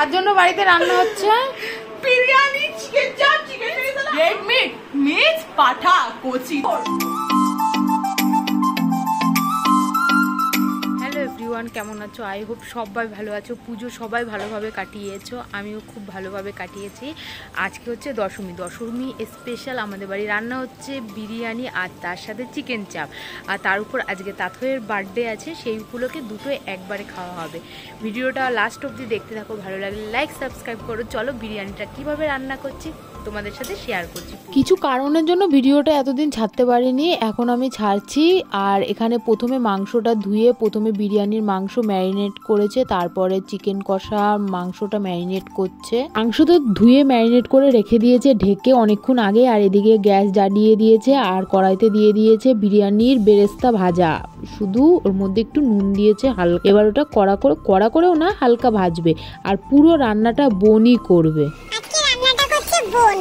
তার জন্য বাড়িতে রান্না হচ্ছে বিরিয়ানি, চিকেন চাপ, চিকেন রেড মিট, মিট পাঠা কচি। হ্যালো এভরিওয়ান, কেমন আছো? আই হোপ সবাই ভালো আছো। পুজো সবাই ভালোভাবে কাটিয়েছো, আমিও খুব ভালোভাবে কাটিয়েছি। আজকে হচ্ছে দশমী স্পেশাল আমাদের বাড়ি রান্না হচ্ছে বিরিয়ানি আর তার সাথে চিকেন চাপ। আর তার উপর আজকে তাথয়ের বার্থডে আছে, সেই উপলক্ষে দুটোই একবারে খাওয়া হবে। ভিডিওটা লাস্ট অবধি দেখতে থাকো, ভালো লাগলে লাইক সাবস্ক্রাইব করো। চলো বিরিয়ানিটা কিভাবে রান্না করছি তোমাদের সাথে শেয়ার করছি। কিছু কারণের জন্য ভিডিওটা এতদিন ছাড়তে পারিনি, এখন আমি ছাড়ছি। আর এখানে প্রথমে মাংসটা ধুয়ে প্রথমে বিরিয়ানির মাংস ম্যারিনেট করেছে, তারপরে চিকেন কষা মাংসটা ম্যারিনেট করছে। মাংস তো ধুয়ে ম্যারিনেট করে রেখে দিয়েছে ঢেকে অনেকক্ষণ আগে। আর এদিকে গ্যাস জ্বালিয়ে দিয়েছে আর কড়াইতে দিয়ে দিয়েছে বিরিয়ানির বেরেস্তা ভাজা, শুধু ওর মধ্যে একটু নুন দিয়েছে হালকা। এবার ওটা কড়া করেও না, হালকা ভাজবে। আর পুরো রান্নাটা বোনই করবে।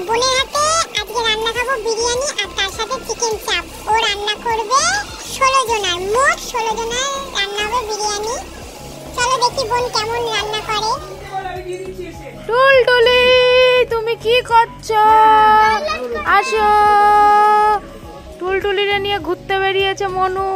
বোনের হাতে আজকে রান্না খাবো বিরিয়ানি আর তার সাথে চিকেন চাপ। ও রান্না করবে 16 জনের, মোট 16 জনের রান্না হবে বিরিয়ানি। চলো দেখি বোন কেমন রান্না করে। টুলটুলি তুমি কি করছো? আসো। টুলটুলিরে নিয়ে ঘুরতে বেরিয়েছে মনু।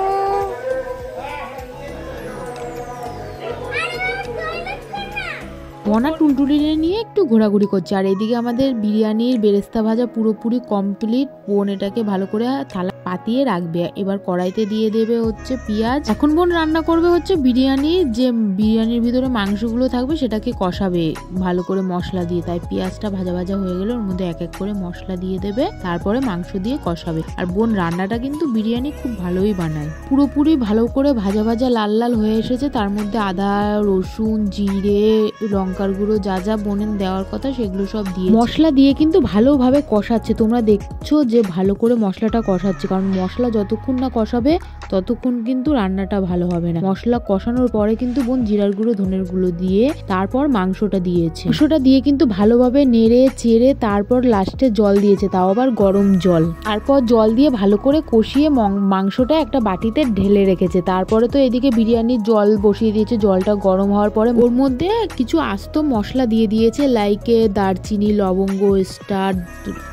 মনা টুলটুলিরে নিয়ে একটু ঘোরাঘুরি করছে। আর এদিকে আমাদের বিরিয়ানির বেরেস্তা ভাজা পুরোপুরি কমপ্লিট। বোন এটাকে ভালো করে থালা পাতিয়ে রাখবে। এবার কড়াইতে দিয়ে দেবে হচ্ছে পেঁয়াজ। এখন বোন রান্না করবে হচ্ছে বিরিয়ানির ভিতরে মাংসগুলো থাকবে সেটাকে কষাবে ভালো করে মশলা দিয়ে। তাই পেঁয়াজটা ভাজা ভাজা হয়ে গেলে ওর মধ্যে এক এক করে মশলা দিয়ে দেবে, তারপরে মাংস দিয়ে কষাবে। আর বোন রান্নাটা কিন্তু বিরিয়ানি খুব ভালোই বানায়। পুরোপুরি ভালো করে ভাজা ভাজা লাল লাল হয়ে এসেছে। তার মধ্যে আদা, রসুন, জিরে, লঙ্কার গুঁড়ো যা যা বোনের দেওয়ার কথা সেগুলো সব দিয়ে মশলা দিয়ে কিন্তু ভালোভাবে কষাচ্ছে। তোমরা দেখছো যে ভালো করে মশলাটা কষাচ্ছে, কারণ মশলা যতক্ষণ না কষাবে ততক্ষণ কিন্তু রান্নাটা ভালো হবে না। মশলা কষানোর পরে কিন্তু বোন জিরার গুঁড়ো, ধনের গুঁড়ো দিয়ে তারপর মাংসটা দিয়েছে। মাংসটা দিয়ে কিন্তু ভালোভাবে নেড়ে চেড়ে তারপর লাস্টে জল দিয়েছে, তাও আবার গরম জল। তারপর জল দিয়ে ভালো করে কষিয়ে মাংসটা একটা বাটিতে ঢেলে রেখেছে। তারপরে তো এদিকে বিরিয়ানির জল বসিয়ে দিয়েছে। জলটা গরম হওয়ার পরে ওর মধ্যে কিছু আস্ত মশলা দিয়ে দিয়েছে, লাইকে দারচিনি, লবঙ্গ, স্টার,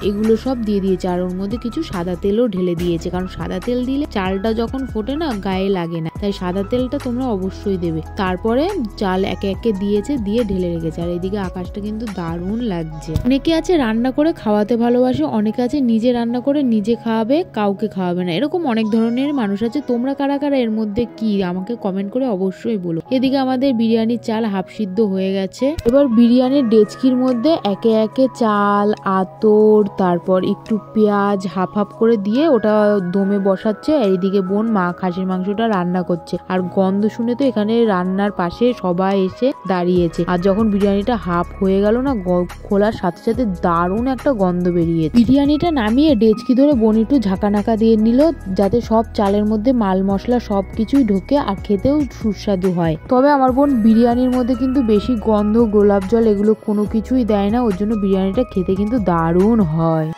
এগুলো সব দিয়ে দিয়েছে। আর ওর মধ্যে কিছু সাদা তেলও ঢেলে দিয়েছে, কারণ সাদা তেল দিলে চালটা যখন ফোটে না গায়ে লাগে না, তাই সাদা তেলটা তোমরা অবশ্যই দেবে। তারপরে চাল একে একে দিয়েছে, দিয়ে ঢেলে রেখেছে। আর এদিকে আকাশটা কিন্তু দারুণ লাগছে। অনেকে আছে রান্না করে খাওয়াতে ভালোবাসে, অনেকে আছে নিজে রান্না করে নিজে খাওয়াবে, কাউকে খাওয়াবে না। এরকম অনেক ধরনের মানুষ আছে। তোমরা কারা কারা এর মধ্যে কি আমাকে কমেন্ট করে অবশ্যই বলো। এদিকে আমাদের বিরিয়ানির চাল হাফ সিদ্ধ হয়ে গেছে। এবার বিরিয়ানির ডেচকির মধ্যে একে একে চাল, আতর, তারপর একটু পেঁয়াজ হাফ হাফ করে দিয়ে ওটা দমে বসাচ্ছে। এইদিকে বোন খাসির মাংসটা রান্না করছে। আর গন্ধ শুনে তো এখানে রান্নার পাশে সবাই এসে দাঁড়িয়েছে। আর যখন বিরিয়ানিটা হাফ হয়ে গেল না, খোলার সাথে সাথে দারুণ একটা গন্ধ বেরিয়েছে। বিরিয়ানিটা নামিয়ে ডেচকি ধরে বোন একটু ঝাঁকানাকা দিয়ে নিল, যাতে সব চালের মধ্যে মাল মশলা সব কিছুই ঢোকে আর খেতেও সুস্বাদু হয়। তবে আমার বোন বিরিয়ানির মধ্যে কিন্তু বেশি গন্ধ, গোলাপ জল এগুলো কোনো কিছুই দেয় না, ওর জন্য বিরিয়ানিটা খেতে কিন্তু দারুণ হয়।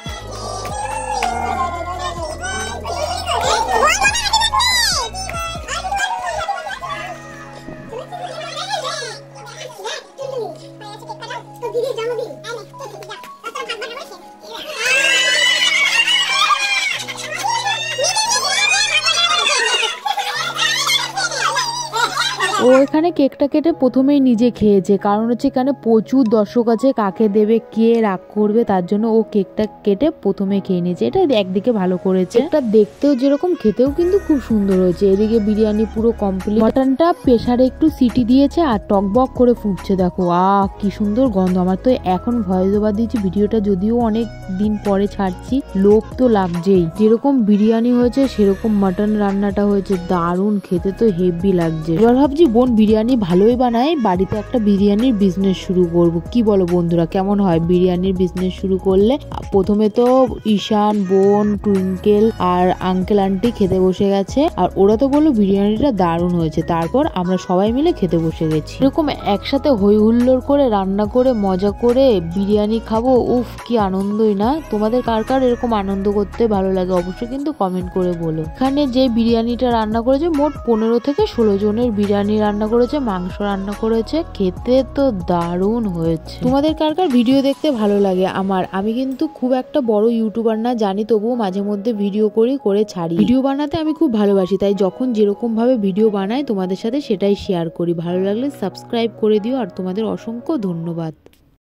ও এখানে কেকটা কেটে প্রথমেই নিজে খেয়েছে, কারণ হচ্ছে এখানে প্রচুর দর্শক আছে, কাকে দেবে কে রাগ করবে, তার জন্য ও কেকটা কেটে প্রথমে খেয়ে নিয়েছে। এটা একদিকে ভালো করেছে, এটা দেখতেও যেরকম খেতেও কিন্তু খুব সুন্দর হয়েছে। এদিকে বিরিয়ানি পুরো কমপ্লিট। মটনটা প্রেসারে একটু সিটি দিয়েছে আর টকবক করে ফুটছে। দেখো কি সুন্দর গন্ধ। আমার তো এখন ভয়েস ওভার দিয়েছি, ভিডিওটা যদিও অনেক দিন পরে ছাড়ছি, লোভ তো লাগছেই। যেরকম বিরিয়ানি হয়েছে সেরকম মটন রান্নাটা হয়েছে, দারুণ খেতে তো হেভি লাগছে। এবার ভাবছি বোন বিরিয়ানি ভালোই বানায়, বাড়িতে একটা বিরিয়ানির বিজনেস শুরু করব। কি বলো বন্ধুরা, কেমন হয় বিরিয়ানির বিজনেস শুরু করলে? প্রথমে তো ঈশান, বোন, টুইঙ্কেল আর আঙ্কেল আন্টি খেতে বসে গেছে। আর ওরা তো বললো বিরিয়ানিটা দারুণ হয়েছে। তারপর আমরা সবাই মিলে খেতে বসে গেছি। এরকম একসাথে হই হুল্লোড় করে রান্না করে মজা করে বিরিয়ানি খাবো, উফ কি আনন্দই না। তোমাদের কার কার এরকম আনন্দ করতে ভালো লাগে অবশ্যই কিন্তু কমেন্ট করে বলো। এখানে যে বিরিয়ানিটা রান্না করেছে মোট 15 থেকে 16 জনের বিরিয়ানি রান্না করেছে, মাংস রান্না করেছে, খেতে তো দারুণ হয়েছে। তোমাদের কার কার ভিডিও দেখতে ভালো লাগে? আমি কিন্তু খুব একটা বড় ইউটিউবার না জানি, তবুও মাঝে মধ্যে ভিডিও করে ছাড়ি। ভিডিও বানাতে আমি খুব ভালোবাসি, তাই যখন যেরকম ভাবে ভিডিও বানাই তোমাদের সাথে সেটাই শেয়ার করি। ভালো লাগলে সাবস্ক্রাইব করে দিও, আর তোমাদের অসংখ্য ধন্যবাদ।